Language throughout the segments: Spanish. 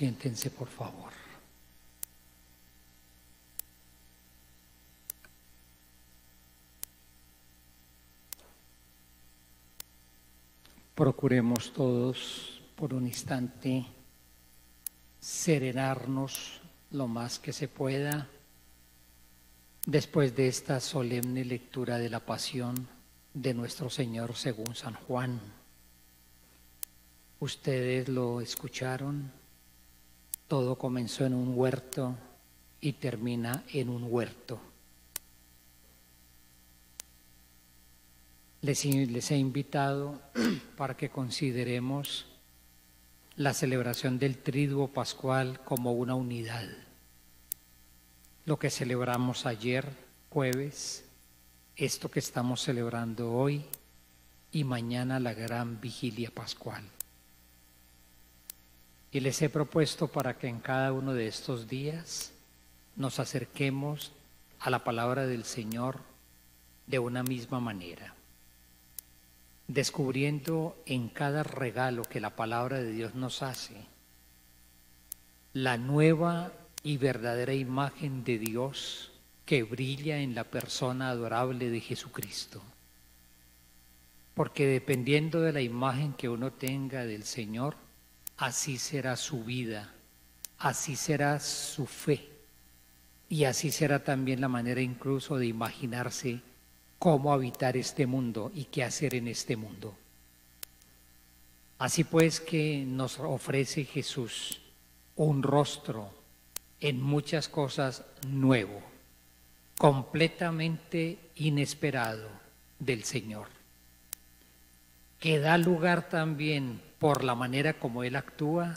Siéntense, por favor. Procuremos todos por un instante serenarnos lo más que se pueda después de esta solemne lectura de la pasión de nuestro Señor según San Juan. Ustedes lo escucharon, todo comenzó en un huerto y termina en un huerto. Les he invitado para que consideremos la celebración del Triduo Pascual como una unidad. Lo que celebramos ayer, jueves, esto que estamos celebrando hoy y mañana la gran vigilia pascual. Y les he propuesto para que en cada uno de estos días nos acerquemos a la palabra del Señor de una misma manera, descubriendo en cada regalo que la palabra de Dios nos hace la nueva y verdadera imagen de Dios que brilla en la persona adorable de Jesucristo. Porque dependiendo de la imagen que uno tenga del Señor, así será su vida, así será su fe y así será también la manera incluso de imaginarse cómo habitar este mundo y qué hacer en este mundo. Así pues que nos ofrece Jesús un rostro en muchas cosas nuevo, completamente inesperado del Señor, que da lugar también por la manera como Él actúa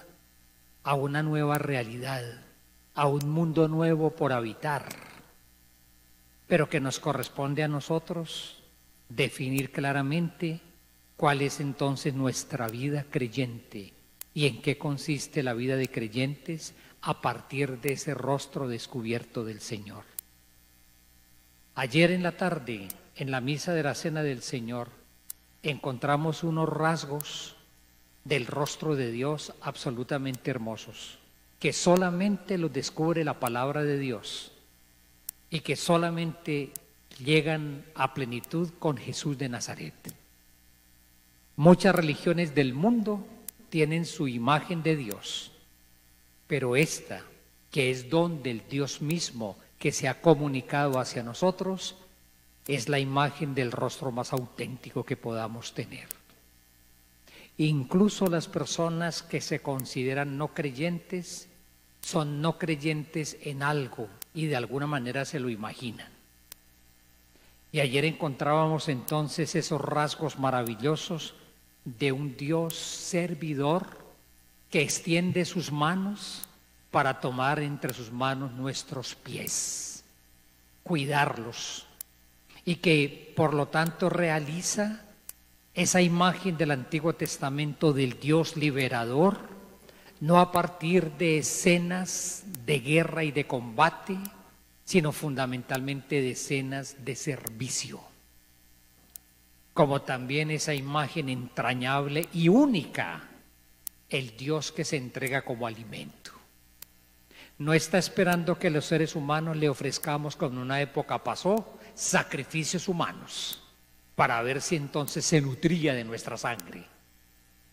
a una nueva realidad, a un mundo nuevo por habitar, pero que nos corresponde a nosotros definir claramente cuál es entonces nuestra vida creyente y en qué consiste la vida de creyentes a partir de ese rostro descubierto del Señor. Ayer en la tarde, en la misa de la Cena del Señor, encontramos unos rasgos del rostro de Dios absolutamente hermosos, que solamente los descubre la palabra de Dios y que solamente llegan a plenitud con Jesús de Nazaret. Muchas religiones del mundo tienen su imagen de Dios, pero esta, que es don del Dios mismo que se ha comunicado hacia nosotros, es la imagen del rostro más auténtico que podamos tener. Incluso las personas que se consideran no creyentes son no creyentes en algo y de alguna manera se lo imaginan. Y ayer encontrábamos entonces esos rasgos maravillosos de un Dios servidor que extiende sus manos para tomar entre sus manos nuestros pies, cuidarlos, y que por lo tanto realiza esa imagen del Antiguo Testamento del Dios liberador, no a partir de escenas de guerra y de combate, sino fundamentalmente de escenas de servicio. Como también esa imagen entrañable y única, el Dios que se entrega como alimento. No está esperando que los seres humanos le ofrezcamos, como en una época pasó, sacrificios humanos, para ver si entonces se nutría de nuestra sangre.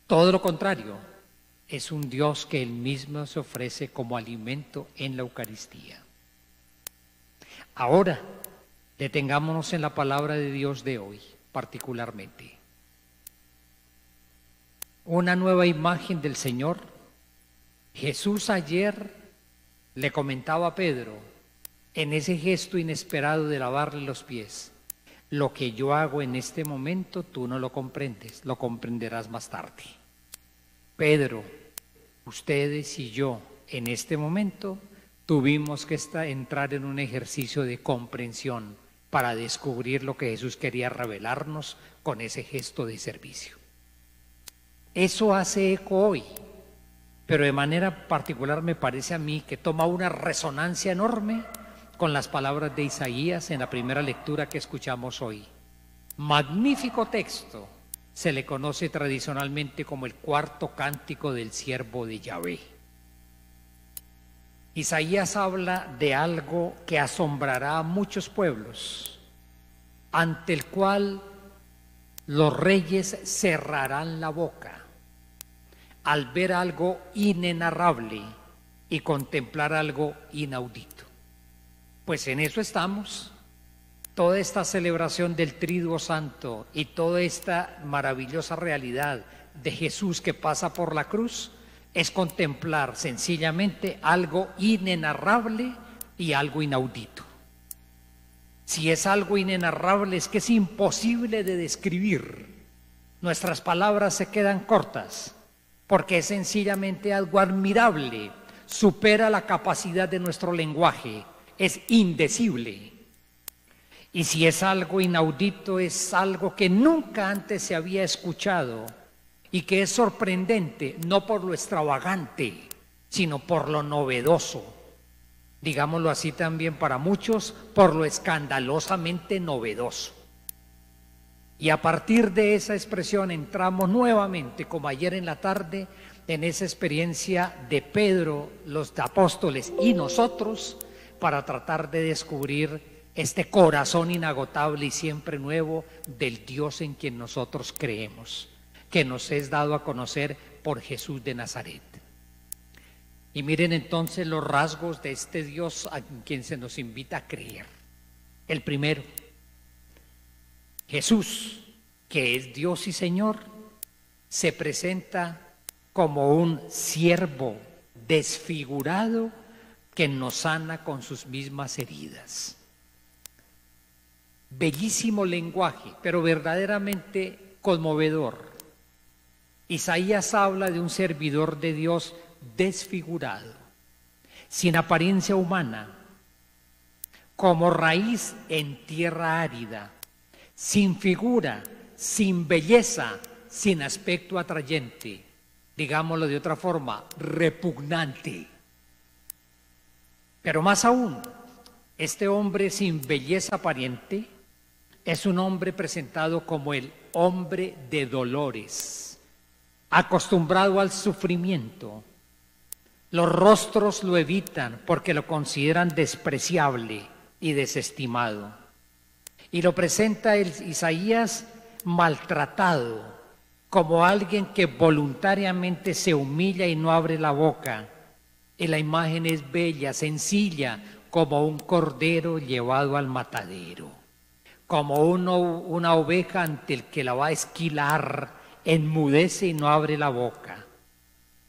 Todo lo contrario, es un Dios que Él mismo se ofrece como alimento en la Eucaristía. Ahora, detengámonos en la palabra de Dios de hoy, particularmente. Una nueva imagen del Señor. Jesús ayer le comentaba a Pedro, en ese gesto inesperado de lavarle los pies: lo que yo hago en este momento tú no lo comprendes, lo comprenderás más tarde. Pedro, ustedes y yo en este momento tuvimos que entrar en un ejercicio de comprensión para descubrir lo que Jesús quería revelarnos con ese gesto de servicio. Eso hace eco hoy, pero de manera particular me parece a mí que toma una resonancia enorme con las palabras de Isaías en la primera lectura que escuchamos hoy. Magnífico texto, se le conoce tradicionalmente como el cuarto cántico del siervo de Yahvé. Isaías habla de algo que asombrará a muchos pueblos, ante el cual los reyes cerrarán la boca al ver algo inenarrable y contemplar algo inaudito. Pues en eso estamos. Toda esta celebración del Triduo Santo y toda esta maravillosa realidad de Jesús que pasa por la cruz es contemplar sencillamente algo inenarrable y algo inaudito. Si es algo inenarrable, es que es imposible de describir. Nuestras palabras se quedan cortas, porque es sencillamente algo admirable, supera la capacidad de nuestro lenguaje, es indecible. Y si es algo inaudito, es algo que nunca antes se había escuchado y que es sorprendente, no por lo extravagante, sino por lo novedoso. Digámoslo así también para muchos, por lo escandalosamente novedoso. Y a partir de esa expresión entramos nuevamente, como ayer en la tarde, en esa experiencia de Pedro, los apóstoles y nosotros, para tratar de descubrir este corazón inagotable y siempre nuevo del Dios en quien nosotros creemos, que nos es dado a conocer por Jesús de Nazaret. Y miren entonces los rasgos de este Dios a quien se nos invita a creer. El primero, Jesús, que es Dios y Señor, se presenta como un siervo desfigurado que nos sana con sus mismas heridas. Bellísimo lenguaje, pero verdaderamente conmovedor. Isaías habla de un servidor de Dios desfigurado, sin apariencia humana, como raíz en tierra árida, sin figura, sin belleza, sin aspecto atrayente, digámoslo de otra forma, repugnante. Pero más aún, este hombre sin belleza aparente es un hombre presentado como el hombre de dolores, acostumbrado al sufrimiento. Los rostros lo evitan porque lo consideran despreciable y desestimado. Y lo presenta Isaías maltratado, como alguien que voluntariamente se humilla y no abre la boca. Y la imagen es bella, sencilla, como un cordero llevado al matadero, como una oveja ante el que la va a esquilar, enmudece y no abre la boca.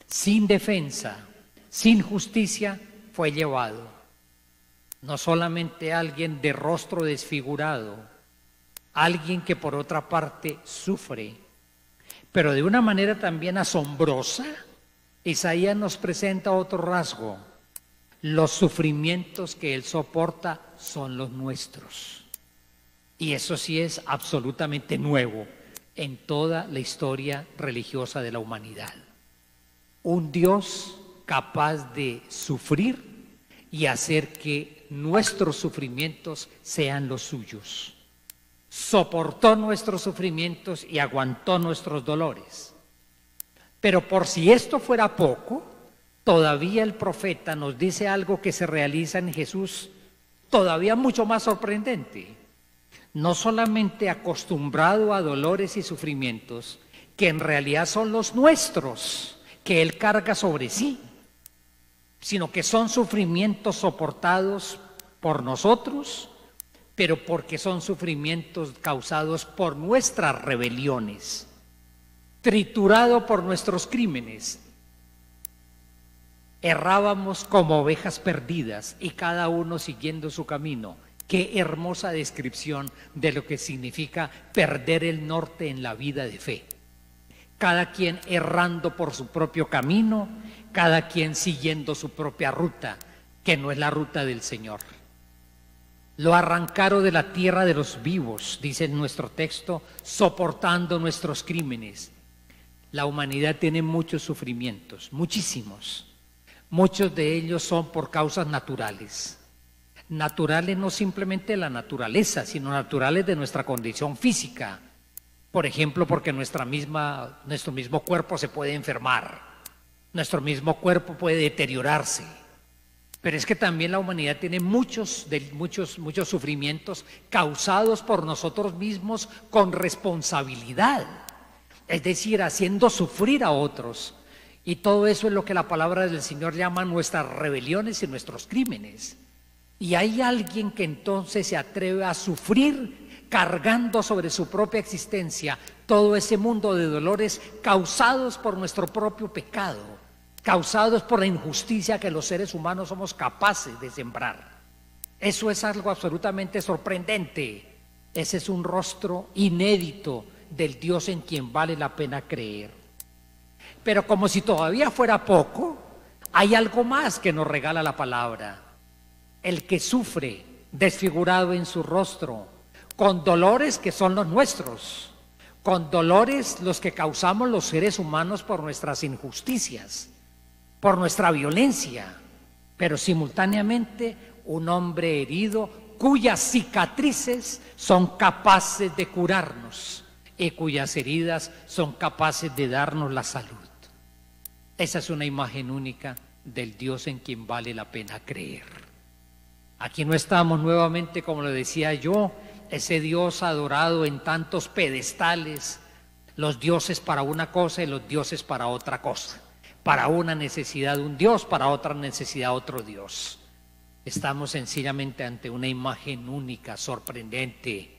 Sin defensa, sin justicia, fue llevado. No solamente alguien de rostro desfigurado, alguien que por otra parte sufre, pero de una manera también asombrosa. Isaías nos presenta otro rasgo: los sufrimientos que él soporta son los nuestros. Y eso sí es absolutamente nuevo en toda la historia religiosa de la humanidad. Un Dios capaz de sufrir y hacer que nuestros sufrimientos sean los suyos. Soportó nuestros sufrimientos y aguantó nuestros dolores. Pero por si esto fuera poco, todavía el profeta nos dice algo que se realiza en Jesús todavía mucho más sorprendente. No solamente acostumbrado a dolores y sufrimientos, que en realidad son los nuestros, que Él carga sobre sí, sino que son sufrimientos soportados por nosotros, pero porque son sufrimientos causados por nuestras rebeliones, triturado por nuestros crímenes. Errábamos como ovejas perdidas y cada uno siguiendo su camino. Qué hermosa descripción de lo que significa perder el norte en la vida de fe. Cada quien errando por su propio camino, cada quien siguiendo su propia ruta, que no es la ruta del Señor. Lo arrancaron de la tierra de los vivos, dice en nuestro texto, soportando nuestros crímenes. La humanidad tiene muchos sufrimientos, muchísimos. Muchos de ellos son por causas naturales. Naturales no simplemente de la naturaleza, sino naturales de nuestra condición física. Por ejemplo, porque nuestro mismo cuerpo se puede enfermar, nuestro mismo cuerpo puede deteriorarse. Pero es que también la humanidad tiene muchos sufrimientos causados por nosotros mismos con responsabilidad, es decir, haciendo sufrir a otros. Y todo eso es lo que la palabra del Señor llama nuestras rebeliones y nuestros crímenes. Y hay alguien que entonces se atreve a sufrir cargando sobre su propia existencia todo ese mundo de dolores causados por nuestro propio pecado, causados por la injusticia que los seres humanos somos capaces de sembrar. Eso es algo absolutamente sorprendente. Ese es un rostro inédito del Dios en quien vale la pena creer. Pero como si todavía fuera poco, hay algo más que nos regala la palabra. El que sufre desfigurado en su rostro, con dolores que son los nuestros, con dolores los que causamos los seres humanos por nuestras injusticias, por nuestra violencia, pero simultáneamente un hombre herido cuyas cicatrices son capaces de curarnos y cuyas heridas son capaces de darnos la salud. Esa es una imagen única del Dios en quien vale la pena creer. Aquí no estamos nuevamente, como lo decía yo, ese Dios adorado en tantos pedestales, los dioses para una cosa y los dioses para otra cosa. Para una necesidad un Dios, para otra necesidad otro Dios. Estamos sencillamente ante una imagen única, sorprendente.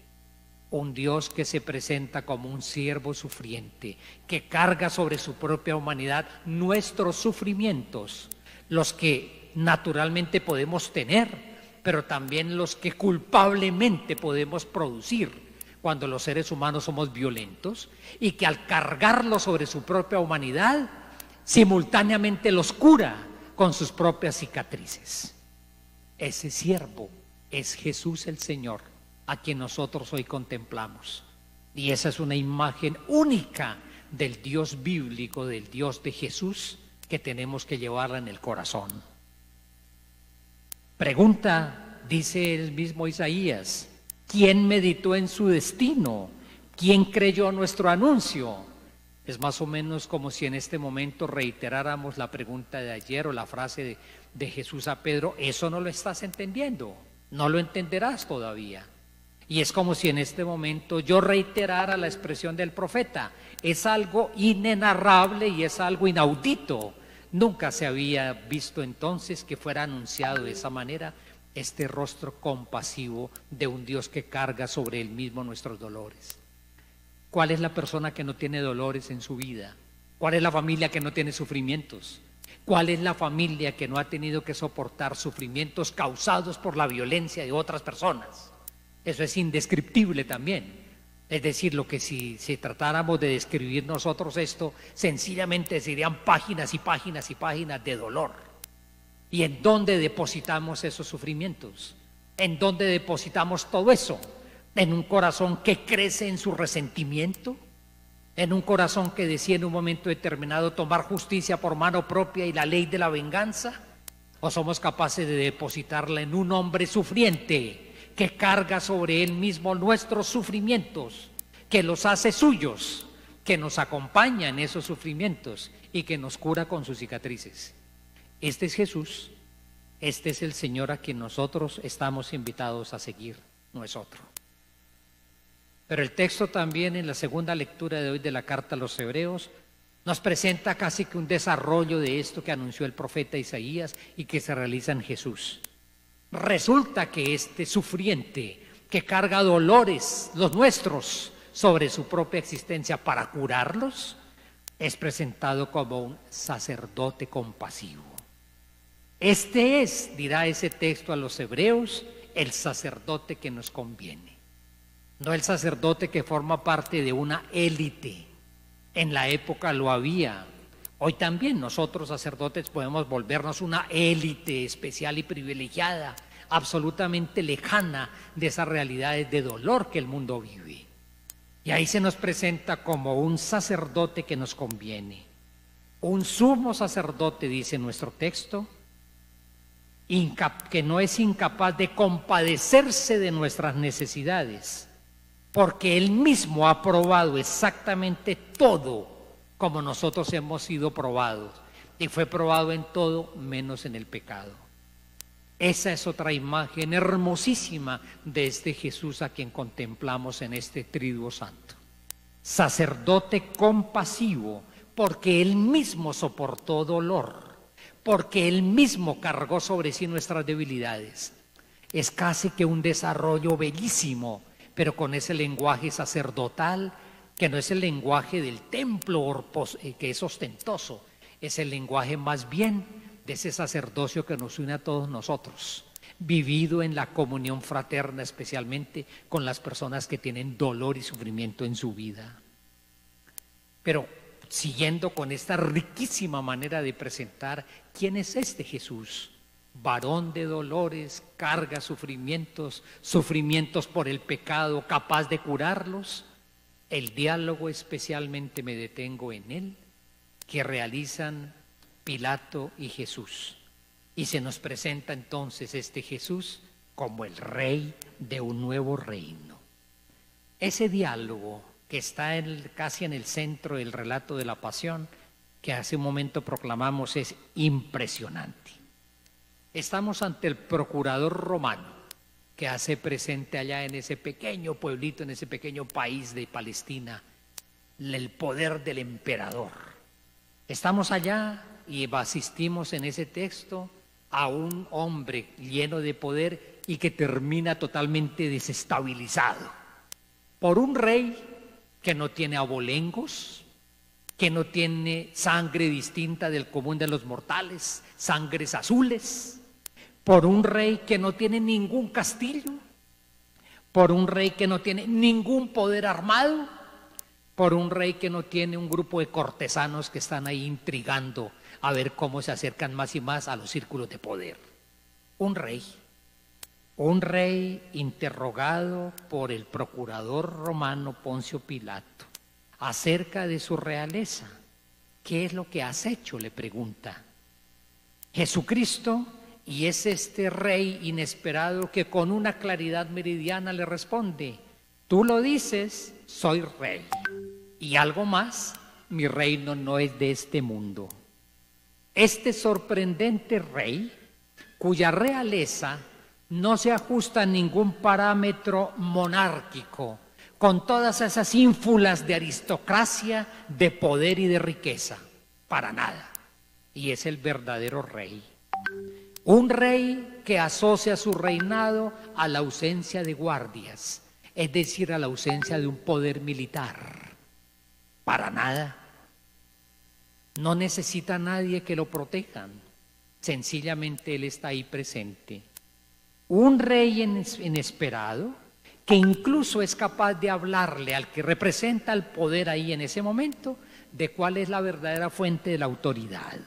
Un Dios que se presenta como un siervo sufriente, que carga sobre su propia humanidad nuestros sufrimientos, los que naturalmente podemos tener, pero también los que culpablemente podemos producir cuando los seres humanos somos violentos, y que al cargarlos sobre su propia humanidad, simultáneamente los cura con sus propias cicatrices. Ese siervo es Jesús el Señor, a quien nosotros hoy contemplamos. Y esa es una imagen única del Dios bíblico, del Dios de Jesús, que tenemos que llevarla en el corazón. Pregunta, dice el mismo Isaías, ¿quién meditó en su destino? ¿Quién creyó nuestro anuncio? Es más o menos como si en este momento reiteráramos la pregunta de ayer o la frase de Jesús a Pedro: eso no lo estás entendiendo, no lo entenderás todavía. Y es como si en este momento yo reiterara la expresión del profeta: es algo inenarrable y es algo inaudito. Nunca se había visto entonces que fuera anunciado de esa manera este rostro compasivo de un Dios que carga sobre él mismo nuestros dolores. ¿Cuál es la persona que no tiene dolores en su vida? ¿Cuál es la familia que no tiene sufrimientos? ¿Cuál es la familia que no ha tenido que soportar sufrimientos causados por la violencia de otras personas? Eso es indescriptible también. Es decir, lo que si tratáramos de describir nosotros esto, sencillamente serían páginas y páginas y páginas de dolor. ¿Y en dónde depositamos esos sufrimientos? ¿En dónde depositamos todo eso? ¿En un corazón que crece en su resentimiento? ¿En un corazón que decide en un momento determinado tomar justicia por mano propia y la ley de la venganza? ¿O somos capaces de depositarla en un hombre sufriente que carga sobre él mismo nuestros sufrimientos, que los hace suyos, que nos acompaña en esos sufrimientos y que nos cura con sus cicatrices? Este es Jesús, este es el Señor a quien nosotros estamos invitados a seguir, no es otro. Pero el texto también en la segunda lectura de hoy de la carta a los Hebreos nos presenta casi que un desarrollo de esto que anunció el profeta Isaías y que se realiza en Jesús. Resulta que este sufriente que carga dolores, los nuestros, sobre su propia existencia para curarlos, es presentado como un sacerdote compasivo. Este es, dirá ese texto a los hebreos, el sacerdote que nos conviene. No el sacerdote que forma parte de una élite. En la época lo había. Hoy también nosotros sacerdotes podemos volvernos una élite especial y privilegiada, absolutamente lejana de esas realidades de dolor que el mundo vive. Y ahí se nos presenta como un sacerdote que nos conviene. Un sumo sacerdote, dice nuestro texto, que no es incapaz de compadecerse de nuestras necesidades, porque él mismo ha probado exactamente todo como nosotros hemos sido probados, y fue probado en todo menos en el pecado. Esa es otra imagen hermosísima de este Jesús a quien contemplamos en este Triduo Santo. Sacerdote compasivo, porque Él mismo soportó dolor, porque Él mismo cargó sobre sí nuestras debilidades. Es casi que un desarrollo bellísimo, pero con ese lenguaje sacerdotal, que no es el lenguaje del templo que es ostentoso, es el lenguaje más bien de ese sacerdocio que nos une a todos nosotros, vivido en la comunión fraterna, especialmente con las personas que tienen dolor y sufrimiento en su vida. Pero siguiendo con esta riquísima manera de presentar, ¿quién es este Jesús? Varón de dolores, carga sufrimientos, sufrimientos por el pecado, capaz de curarlos. El diálogo especialmente me detengo en él, que realizan Pilato y Jesús. Y se nos presenta entonces este Jesús como el rey de un nuevo reino. Ese diálogo que está casi en el centro del relato de la pasión, que hace un momento proclamamos, es impresionante. Estamos ante el procurador romano, que hace presente allá en ese pequeño pueblito, en ese pequeño país de Palestina, el poder del emperador. Estamos allá y asistimos en ese texto a un hombre lleno de poder y que termina totalmente desestabilizado por un rey que no tiene abolengos, que no tiene sangre distinta del común de los mortales, sangres azules, por un rey que no tiene ningún castillo, por un rey que no tiene ningún poder armado, por un rey que no tiene un grupo de cortesanos que están ahí intrigando a ver cómo se acercan más y más a los círculos de poder. Un rey interrogado por el procurador romano Poncio Pilato acerca de su realeza. ¿Qué es lo que has hecho?, le pregunta. Jesucristo, y es este rey inesperado que con una claridad meridiana le responde: tú lo dices, soy rey. Y algo más, mi reino no es de este mundo. Este sorprendente rey, cuya realeza no se ajusta a ningún parámetro monárquico, con todas esas ínfulas de aristocracia, de poder y de riqueza, para nada. Y es el verdadero rey. Un rey que asocia su reinado a la ausencia de guardias, es decir, a la ausencia de un poder militar. Para nada. No necesita a nadie que lo protejan. Sencillamente Él está ahí presente. Un rey inesperado que incluso es capaz de hablarle al que representa el poder ahí en ese momento de cuál es la verdadera fuente de la autoridad,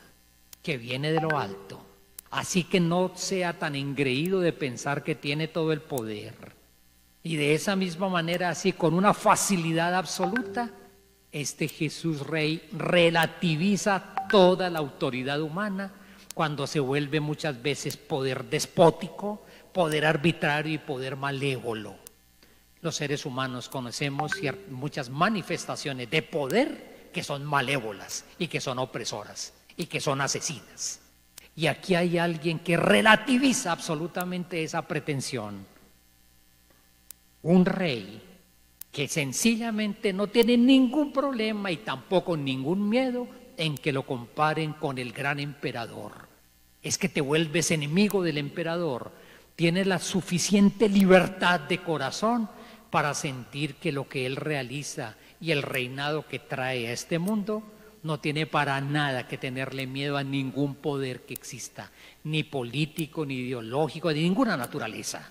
que viene de lo alto. Así que no sea tan engreído de pensar que tiene todo el poder. Y de esa misma manera, así con una facilidad absoluta, este Jesús Rey relativiza toda la autoridad humana cuando se vuelve muchas veces poder despótico, poder arbitrario y poder malévolo. Los seres humanos conocemos muchas manifestaciones de poder que son malévolas y que son opresoras y que son asesinas. Y aquí hay alguien que relativiza absolutamente esa pretensión. Un rey que sencillamente no tiene ningún problema y tampoco ningún miedo en que lo comparen con el gran emperador. Es que te vuelves enemigo del emperador. Tienes la suficiente libertad de corazón para sentir que lo que él realiza y el reinado que trae a este mundo no tiene para nada que tenerle miedo a ningún poder que exista, ni político, ni ideológico, de ninguna naturaleza.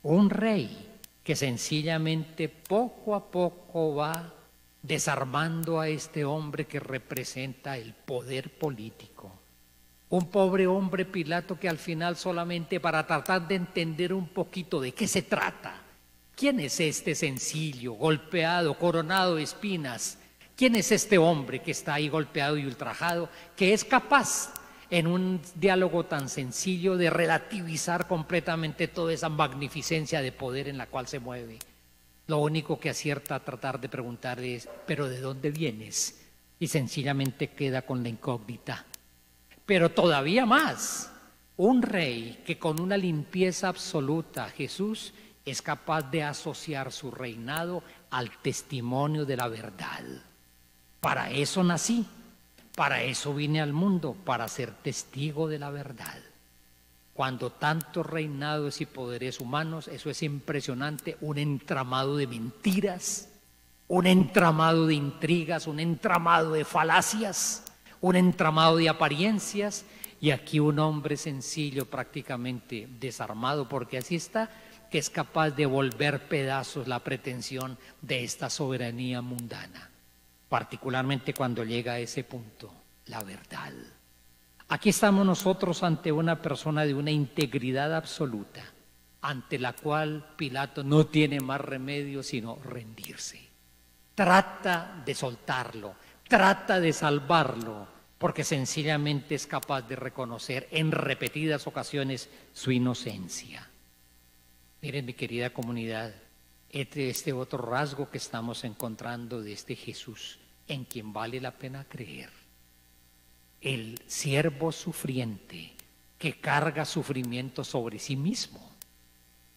Un rey que sencillamente poco a poco va desarmando a este hombre que representa el poder político. Un pobre hombre Pilato que al final, solamente para tratar de entender un poquito de qué se trata, ¿quién es este sencillo, golpeado, coronado de espinas? ¿Quién es este hombre que está ahí golpeado y ultrajado, que es capaz en un diálogo tan sencillo de relativizar completamente toda esa magnificencia de poder en la cual se mueve? Lo único que acierta a tratar de preguntar es: ¿pero de dónde vienes? Y sencillamente queda con la incógnita. Pero todavía más, Un rey que con una limpieza absoluta, Jesús, es capaz de asociar su reinado al testimonio de la verdad. Para eso nací, para eso vine al mundo, para ser testigo de la verdad. Cuando tantos reinados y poderes humanos, eso es impresionante, un entramado de mentiras, un entramado de intrigas, un entramado de falacias, un entramado de apariencias, y aquí un hombre sencillo, prácticamente desarmado, porque así está, que es capaz de volver pedazos la pretensión de esta soberanía mundana, particularmente cuando llega a ese punto, la verdad. Aquí estamos nosotros ante una persona de una integridad absoluta, ante la cual Pilato no tiene más remedio sino rendirse. Trata de soltarlo, trata de salvarlo, porque sencillamente es capaz de reconocer en repetidas ocasiones su inocencia. Miren, mi querida comunidad, este otro rasgo que estamos encontrando de este Jesús, en quien vale la pena creer. El siervo sufriente que carga sufrimiento sobre sí mismo.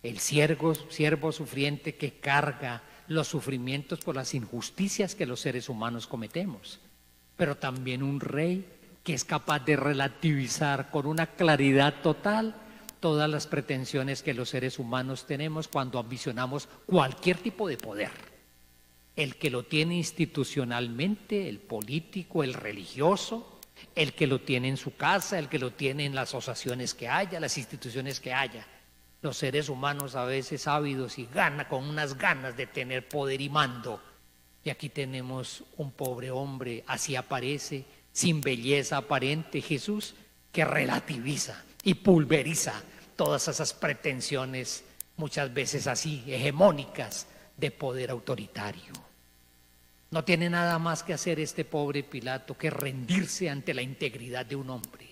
El siervo sufriente que carga los sufrimientos por las injusticias que los seres humanos cometemos. Pero también un rey que es capaz de relativizar con una claridad total todas las pretensiones que los seres humanos tenemos cuando ambicionamos cualquier tipo de poder. El que lo tiene institucionalmente, el político, el religioso, el que lo tiene en su casa, el que lo tiene en las asociaciones que haya, las instituciones que haya. Los seres humanos a veces ávidos y con unas ganas de tener poder y mando. Y aquí tenemos un pobre hombre, así aparece, sin belleza aparente, Jesús, que relativiza y pulveriza todas esas pretensiones, muchas veces así, hegemónicas, de poder autoritario. No tiene nada más que hacer este pobre Pilato que rendirse ante la integridad de un hombre,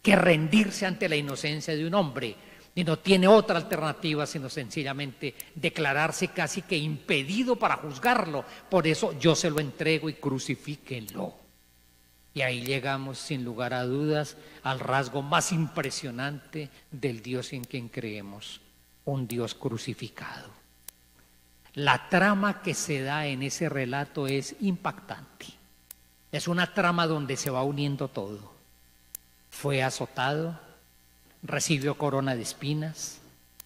que rendirse ante la inocencia de un hombre, y no tiene otra alternativa sino sencillamente declararse casi que impedido para juzgarlo. Por eso yo se lo entrego y crucifíquenlo. Y ahí llegamos sin lugar a dudas al rasgo más impresionante del Dios en quien creemos, un Dios crucificado. La trama que se da en ese relato es impactante. Es una trama donde se va uniendo todo. Fue azotado, recibió corona de espinas,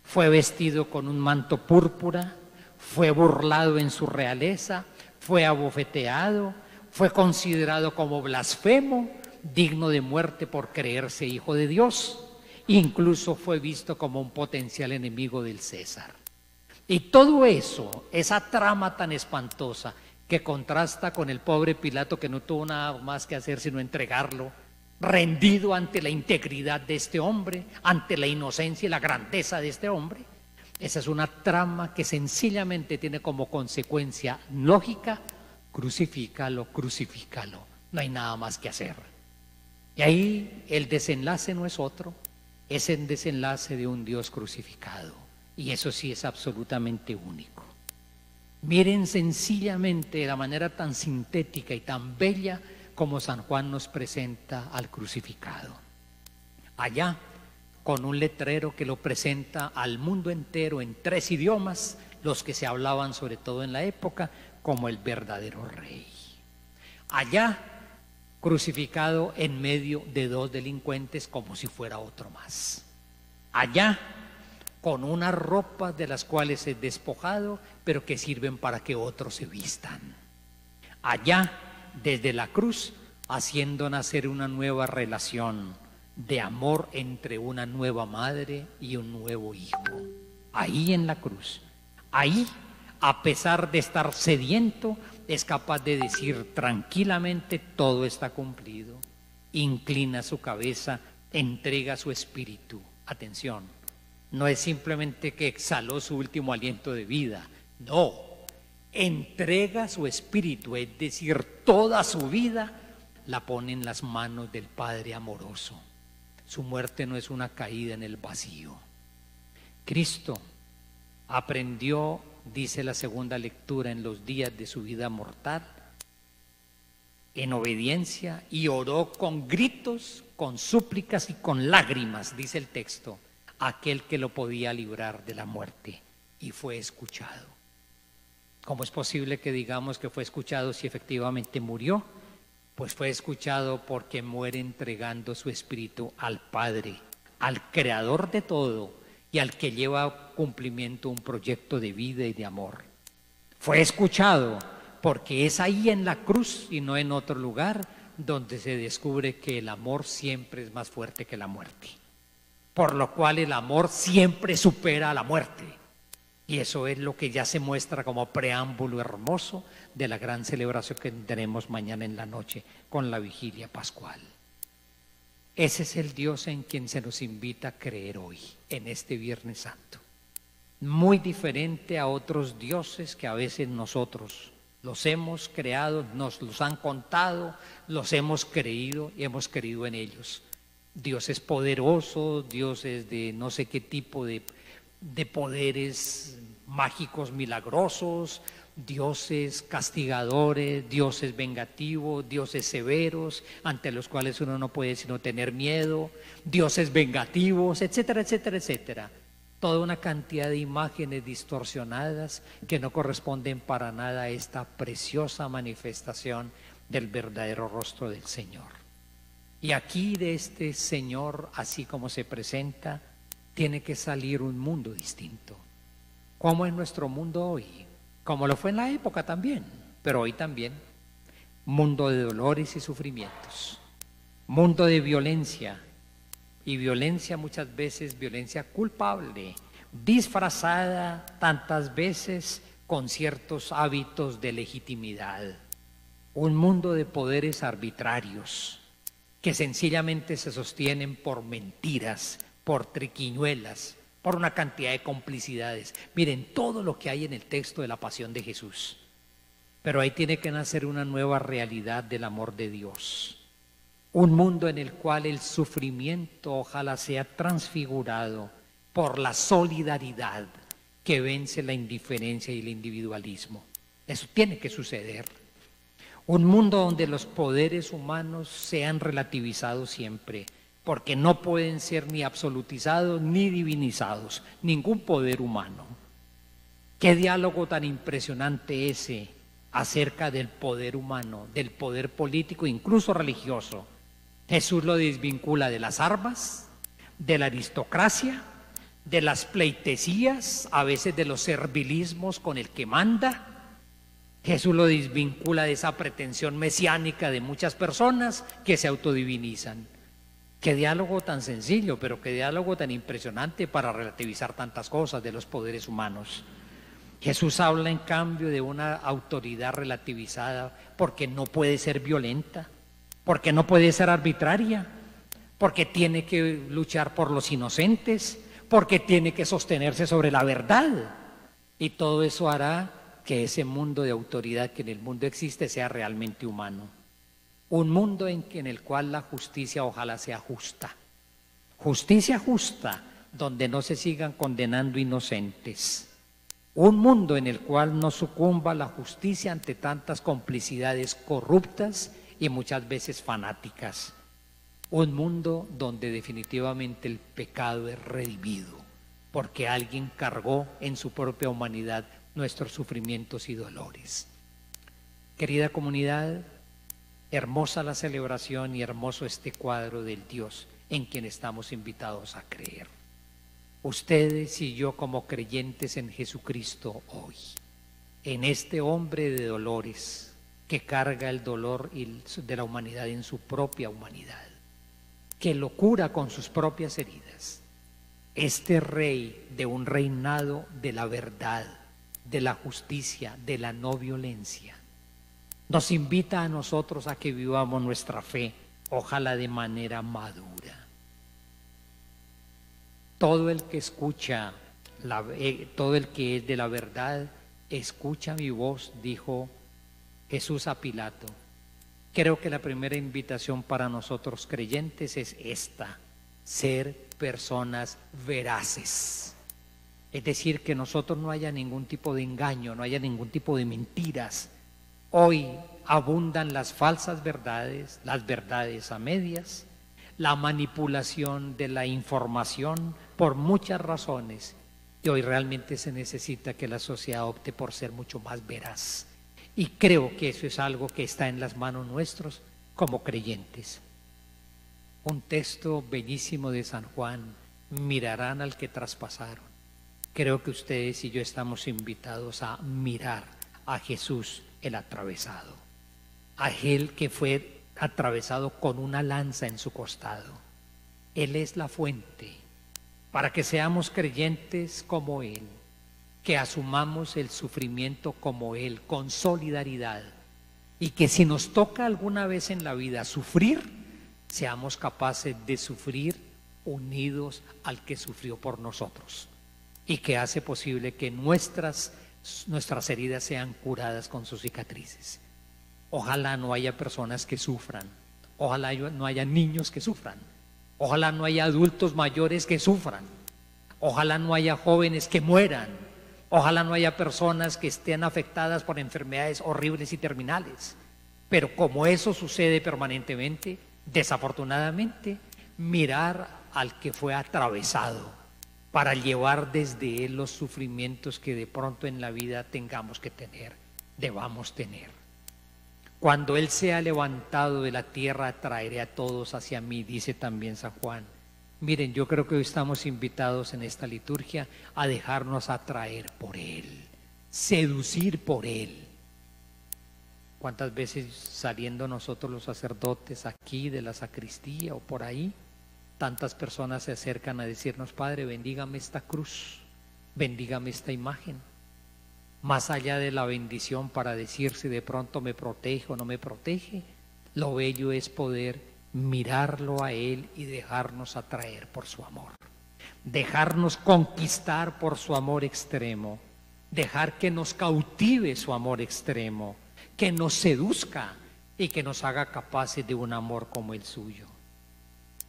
fue vestido con un manto púrpura, fue burlado en su realeza, fue abofeteado, fue considerado como blasfemo, digno de muerte por creerse hijo de Dios, incluso fue visto como un potencial enemigo del César. Y todo eso, esa trama tan espantosa que contrasta con el pobre Pilato que no tuvo nada más que hacer sino entregarlo, rendido ante la integridad de este hombre, ante la inocencia y la grandeza de este hombre. Esa es una trama que sencillamente tiene como consecuencia lógica: crucifícalo, crucifícalo, no hay nada más que hacer. Y ahí el desenlace no es otro, es el desenlace de un Dios crucificado, y eso sí es absolutamente único. Miren sencillamente de la manera tan sintética y tan bella como San Juan nos presenta al crucificado. Allá, con un letrero que lo presenta al mundo entero en 3 idiomas, los que se hablaban sobre todo en la época, como el verdadero rey. Allá, crucificado en medio de 2 delincuentes como si fuera otro más. Allá, con unas ropas de las cuales es despojado, pero que sirven para que otros se vistan. Allá, desde la cruz, haciendo nacer una nueva relación de amor entre una nueva madre y un nuevo hijo. Ahí en la cruz, ahí, a pesar de estar sediento, es capaz de decir tranquilamente: todo está cumplido. Inclina su cabeza, entrega su espíritu. Atención, no es simplemente que exhaló su último aliento de vida, no, entrega su espíritu, es decir, toda su vida la pone en las manos del Padre amoroso. Su muerte no es una caída en el vacío. Cristo aprendió, dice la segunda lectura, en los días de su vida mortal, en obediencia, y oró con gritos, con súplicas y con lágrimas, dice el texto, a aquel que lo podía librar de la muerte, y fue escuchado. ¿Cómo es posible que digamos que fue escuchado si efectivamente murió? Pues fue escuchado porque muere entregando su espíritu al Padre, al Creador de todo y al que lleva a cumplimiento un proyecto de vida y de amor. Fue escuchado porque es ahí en la cruz y no en otro lugar donde se descubre que el amor siempre es más fuerte que la muerte, por lo cual el amor siempre supera a la muerte. Y eso es lo que ya se muestra como preámbulo hermoso de la gran celebración que tenemos mañana en la noche con la vigilia pascual. Ese es el Dios en quien se nos invita a creer hoy, en este Viernes Santo. Muy diferente a otros dioses que a veces nosotros los hemos creado, nos los han contado, los hemos creído y hemos creído en ellos. Dioses poderosos, dioses de no sé qué tipo de poderes mágicos milagrosos, dioses castigadores, dioses vengativos, dioses severos, ante los cuales uno no puede sino tener miedo, dioses vengativos, etcétera, etcétera, etcétera. Toda una cantidad de imágenes distorsionadas que no corresponden para nada a esta preciosa manifestación del verdadero rostro del Señor. Y aquí de este Señor, así como se presenta, tiene que salir un mundo distinto. ¿Cómo es nuestro mundo hoy? Como lo fue en la época también, pero hoy también. Mundo de dolores y sufrimientos, mundo de violencia, y violencia muchas veces, violencia culpable, disfrazada tantas veces con ciertos hábitos de legitimidad. Un mundo de poderes arbitrarios que sencillamente se sostienen por mentiras, por triquiñuelas, por una cantidad de complicidades. Miren todo lo que hay en el texto de la pasión de Jesús. Pero ahí tiene que nacer una nueva realidad del amor de Dios. Un mundo en el cual el sufrimiento ojalá sea transfigurado por la solidaridad que vence la indiferencia y el individualismo. Eso tiene que suceder. Un mundo donde los poderes humanos sean relativizados siempre, porque no pueden ser ni absolutizados ni divinizados, ningún poder humano. Qué diálogo tan impresionante ese acerca del poder humano, del poder político, incluso religioso. Jesús lo desvincula de las armas, de la aristocracia, de las pleitesías, a veces de los servilismos con el que manda. Jesús lo desvincula de esa pretensión mesiánica de muchas personas que se autodivinizan. Qué diálogo tan sencillo, pero qué diálogo tan impresionante para relativizar tantas cosas de los poderes humanos. Jesús habla en cambio de una autoridad relativizada porque no puede ser violenta, porque no puede ser arbitraria, porque tiene que luchar por los inocentes, porque tiene que sostenerse sobre la verdad. Y todo eso hará que ese mundo de autoridad que en el mundo existe sea realmente humano. Un mundo en el cual la justicia ojalá sea justa. Justicia justa, donde no se sigan condenando inocentes. Un mundo en el cual no sucumba la justicia ante tantas complicidades corruptas y muchas veces fanáticas. Un mundo donde definitivamente el pecado es redimido, porque alguien cargó en su propia humanidad nuestros sufrimientos y dolores. Querida comunidad, hermosa la celebración y hermoso este cuadro del Dios en quien estamos invitados a creer. Ustedes y yo como creyentes en Jesucristo hoy, en este hombre de dolores que carga el dolor de la humanidad en su propia humanidad, que lo cura con sus propias heridas, este rey de un reinado de la verdad, de la justicia, de la no violencia, nos invita a nosotros a que vivamos nuestra fe, ojalá de manera madura. Todo el que escucha, todo el que es de la verdad, escucha mi voz, dijo Jesús a Pilato. Creo que la primera invitación para nosotros creyentes es esta: ser personas veraces. Es decir, que nosotros no haya ningún tipo de engaño, no haya ningún tipo de mentiras. Hoy abundan las falsas verdades, las verdades a medias, la manipulación de la información por muchas razones. Y hoy realmente se necesita que la sociedad opte por ser mucho más veraz. Y creo que eso es algo que está en las manos nuestros como creyentes. Un texto bellísimo de San Juan: mirarán al que traspasaron. Creo que ustedes y yo estamos invitados a mirar a Jesús el atravesado, a aquel que fue atravesado con una lanza en su costado. Él es la fuente para que seamos creyentes como Él, que asumamos el sufrimiento como Él, con solidaridad, y que si nos toca alguna vez en la vida sufrir, seamos capaces de sufrir unidos al que sufrió por nosotros y que hace posible que nuestras heridas sean curadas con sus cicatrices. Ojalá no haya personas que sufran, ojalá no haya niños que sufran, ojalá no haya adultos mayores que sufran, ojalá no haya jóvenes que mueran, ojalá no haya personas que estén afectadas por enfermedades horribles y terminales. Pero como eso sucede permanentemente, desafortunadamente, mirar al que fue atravesado para llevar desde él los sufrimientos que de pronto en la vida tengamos que tener, debamos tener. Cuando él sea levantado de la tierra, traeré a todos hacia mí, dice también San Juan. Miren, yo creo que hoy estamos invitados en esta liturgia a dejarnos atraer por él, seducir por él. ¿Cuántas veces saliendo nosotros los sacerdotes aquí de la sacristía o por ahí, tantas personas se acercan a decirnos: Padre, bendígame esta cruz, bendígame esta imagen? Más allá de la bendición para decir si de pronto me protege o no me protege, lo bello es poder mirarlo a Él y dejarnos atraer por su amor, dejarnos conquistar por su amor extremo, dejar que nos cautive su amor extremo, que nos seduzca y que nos haga capaces de un amor como el suyo.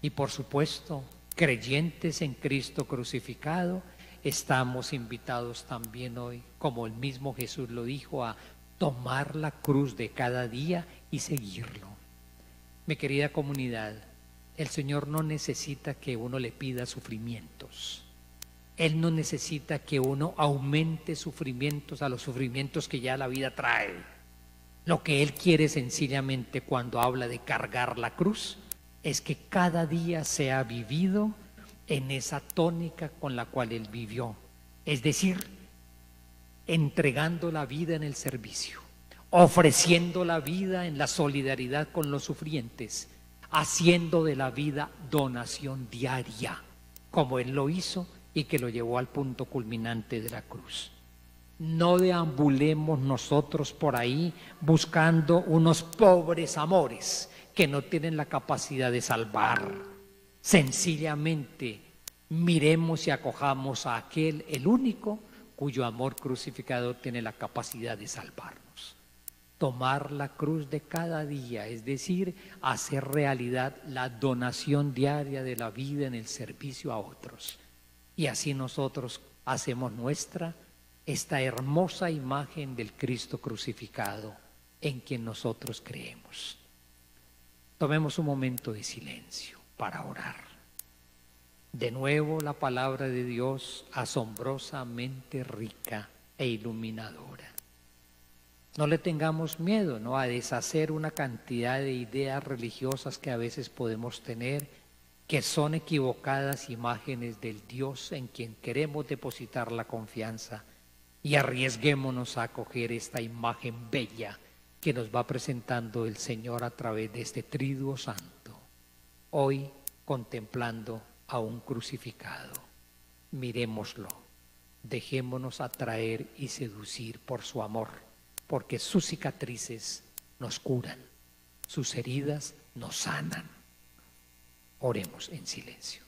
Y por supuesto, creyentes en Cristo crucificado, estamos invitados también hoy, como el mismo Jesús lo dijo, a tomar la cruz de cada día y seguirlo. Mi querida comunidad, el Señor no necesita que uno le pida sufrimientos. Él no necesita que uno aumente sufrimientos a los sufrimientos que ya la vida trae. Lo que Él quiere sencillamente cuando habla de cargar la cruz es que cada día sea vivido en esa tónica con la cual Él vivió, es decir, entregando la vida en el servicio, ofreciendo la vida en la solidaridad con los sufrientes, haciendo de la vida donación diaria, como Él lo hizo y que lo llevó al punto culminante de la cruz. No deambulemos nosotros por ahí buscando unos pobres amores que no tienen la capacidad de salvar. Sencillamente miremos y acojamos a aquel, el único, cuyo amor crucificado tiene la capacidad de salvarnos. Tomar la cruz de cada día, es decir, hacer realidad la donación diaria de la vida en el servicio a otros. Y así nosotros hacemos nuestra esta hermosa imagen del Cristo crucificado en quien nosotros creemos. Tomemos un momento de silencio para orar. De nuevo la palabra de Dios, asombrosamente rica e iluminadora. No le tengamos miedo, ¿no?, a deshacer una cantidad de ideas religiosas que a veces podemos tener, que son equivocadas imágenes del Dios en quien queremos depositar la confianza, y arriesguémonos a acoger esta imagen bella que nos va presentando el Señor a través de este triduo santo, hoy contemplando a un crucificado. Miremoslo, dejémonos atraer y seducir por su amor, porque sus cicatrices nos curan, sus heridas nos sanan. Oremos en silencio.